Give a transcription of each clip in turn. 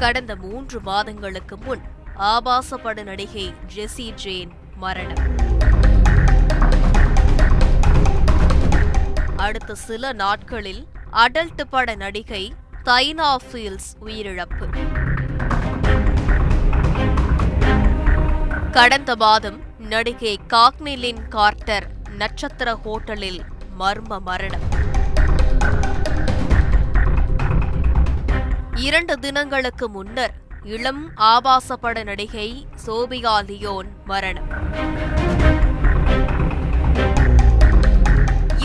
கடந்த 3 மாதங்களுக்கு முன் ஆபாச பட நடிகை ஜெசி ஜேன் மரணம். அடுத்த சில நாட்களில் அடல்ட் பட நடிகை தைனா ஃபீல்ட்ஸ் உயிரிழப்பு. கடந்த மாதம் நடிகை காக்னி லின் கார்ட்டர் நட்சத்திர ஹோட்டலில் மர்ம மரணம். 2 தினங்களுக்கு முன்னர் இளம் ஆபாச பட நடிகை சோபியா லியோன் மரணம்.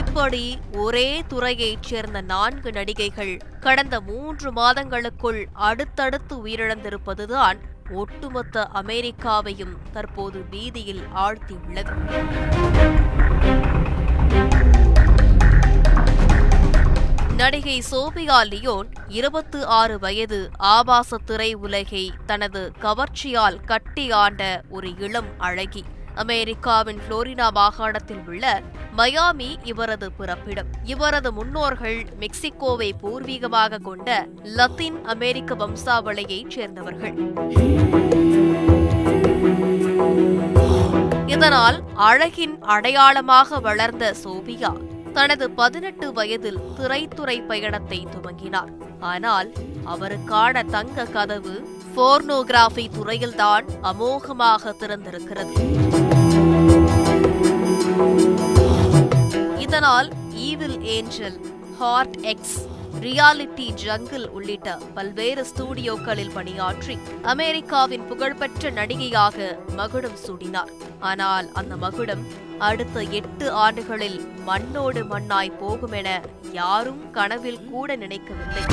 இப்படி ஒரே துறையைச் சேர்ந்த 4 நடிகைகள் கடந்த 3 மாதங்களுக்குள் அடுத்தடுத்து உயிரிழந்திருப்பதுதான் ஒட்டுமொத்த அமெரிக்காவையும் தற்போது பீதியில் ஆழ்த்தியுள்ளது. நடிகை சோபியா லியோன் 26 வயது ஆபாச திரை உலகை தனது கவர்ச்சியால் கட்டி ஆண்ட ஒரு இளம் அழகி. அமெரிக்காவின் புளோரிடா மாகாணத்தில் உள்ள மயாமி இவரது பிறப்பிடம். இவரது முன்னோர்கள் மெக்சிகோவை பூர்வீகமாக கொண்ட லத்தீன் அமெரிக்க வம்சாவளியைச் சேர்ந்தவர்கள். இதனால் அழகின் அடையாளமாக வளர்ந்த சோபியா தனது 18 வயதில் திரைத்துறை பயணத்தை துவங்கினார். ஆனால் அவருக்கான தங்க கதவு போர்னோகிராஃபி துறையில்தான் அமோகமாக திறந்திருக்கிறது. இதனால் Evil Angel, Hard X, Reality Jungle உள்ளிட்ட பல்வேறு ஸ்டுடியோக்களில் பணியாற்றி அமெரிக்காவின் புகழ்பெற்ற நடிகையாக மகுடம் சூடினார். ஆனால் அந்த மகுடம் அடுத்த 8 ஆண்டுகளில் மண்ணோடு மண்ணாய் போகும் என யாரும் கனவில் கூட நினைக்கவில்லை.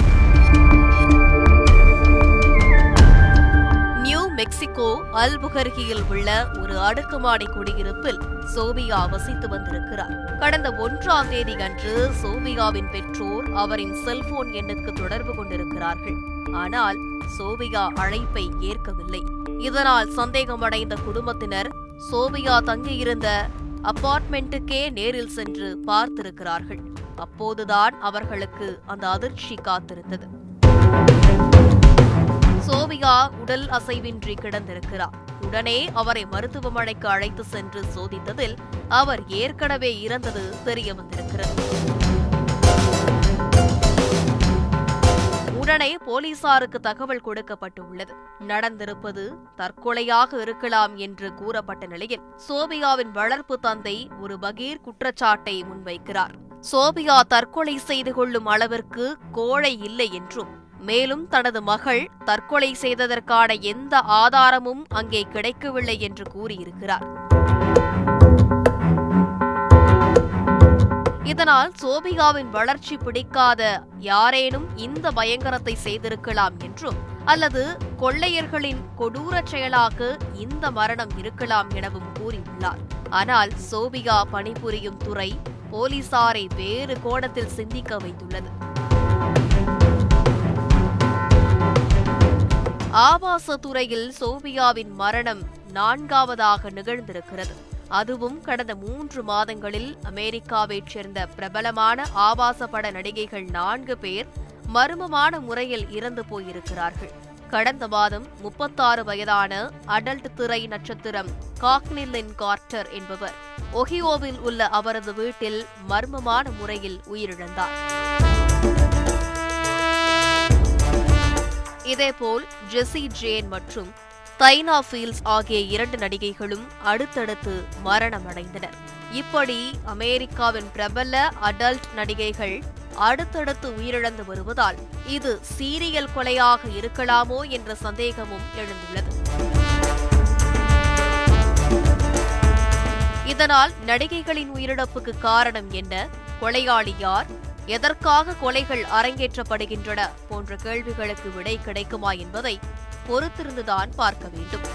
நியூ மெக்சிகோ அல்புகர்கியில் உள்ள ஒரு அடுக்குமாடி குடியிருப்பில் சோபியா வசித்து வந்திருக்கிறார். கடந்த 1ஆம் தேதி அன்று சோபியாவின் பெற்றோர் அவரின் செல்போன் எண்ணுக்கு தொடர்பு கொண்டிருக்கிறார்கள். ஆனால் சோபியா அழைப்பை ஏற்கவில்லை. இதனால் சந்தேகமடைந்த குடும்பத்தினர் சோபியா தங்கியிருந்த அபார்ட்மெண்ட்டுக்கே நேரில் சென்று பார்த்திருக்கிறார்கள். அப்போதுதான் அவர்களுக்கு அந்த அதிர்ச்சி காத்திருந்தது. சோபியா உடல் அசைவின்றி கிடந்திருக்கிறார். உடனே அவரை மருத்துவமனைக்கு அழைத்து சென்று சோதித்ததில் அவர் ஏற்கனவே இறந்தது தெரிய வந்திருக்கிறது. உடனே போலீசாருக்கு தகவல் கொடுக்கப்பட்டுள்ளது. நடந்திருப்பது தற்கொலையாக இருக்கலாம் என்று கூறப்பட்ட நிலையில் சோபியாவின் வளர்ப்பு தந்தை ஒரு பகீர் குற்றச்சாட்டை முன்வைக்கிறார். சோபியா தற்கொலை செய்து கொள்ளும் அளவிற்கு கோழை இல்லை என்றும், மேலும் தனது மகள் தற்கொலை செய்ததற்கான எந்த ஆதாரமும் அங்கே கிடைக்கவில்லை என்று கூறியிருக்கிறார். இதனால் சோபியாவின் வளர்ச்சி பிடிக்காத யாரேனும் இந்த பயங்கரத்தை செய்திருக்கலாம் என்றும், அல்லது கொள்ளையர்களின் கொடூர செயலாக இந்த மரணம் இருக்கலாம் எனவும் கூறியுள்ளார். ஆனால் சோபியா பணிபுரியும் துறை போலீசாரை வேறு கோணத்தில் சிந்திக்க வைத்துள்ளது. ஆபாச துறையில் சோபியாவின் மரணம் 4வதாக நிகழ்ந்திருக்கிறது. அதுவும் கடந்த 3 மாதங்களில் அமெரிக்காவைச் சேர்ந்த பிரபலமான ஆபாச பட நடிகைகள் 4 பேர் மர்மமான முறையில் இறந்து போயிருக்கிறார்கள். கடந்த மாதம் 36 வயதான அடல்ட் திரை நட்சத்திரம் காக்னி லின் கார்ட்டர் என்பவர் ஒஹியோவில் உள்ள அவரது வீட்டில் மர்மமான முறையில் உயிரிழந்தார். இதேபோல் ஜெசி ஜேன் மற்றும் தைனா ஃபீல்ட்ஸ் ஆகிய 2 நடிகைகளும் அடுத்தடுத்து மரணமடைந்தனர். இப்படி அமெரிக்காவின் பிரபல அடல்ட் நடிகைகள் அடுத்தடுத்து உயிரிழந்து வருவதால் இது சீரியல் கொலையாக இருக்கலாமோ என்ற சந்தேகமும் எழுந்துள்ளது. இதனால் நடிகைகளின் உயிரிழப்புக்கு காரணம் என்ன, கொலையாளி யார், எதற்காக கொலைகள் அரங்கேற்றப்படுகின்றன போன்ற கேள்விகளுக்கு விடை கிடைக்குமா என்பதை பொறுத்திருந்துதான் பார்க்க வேண்டும்.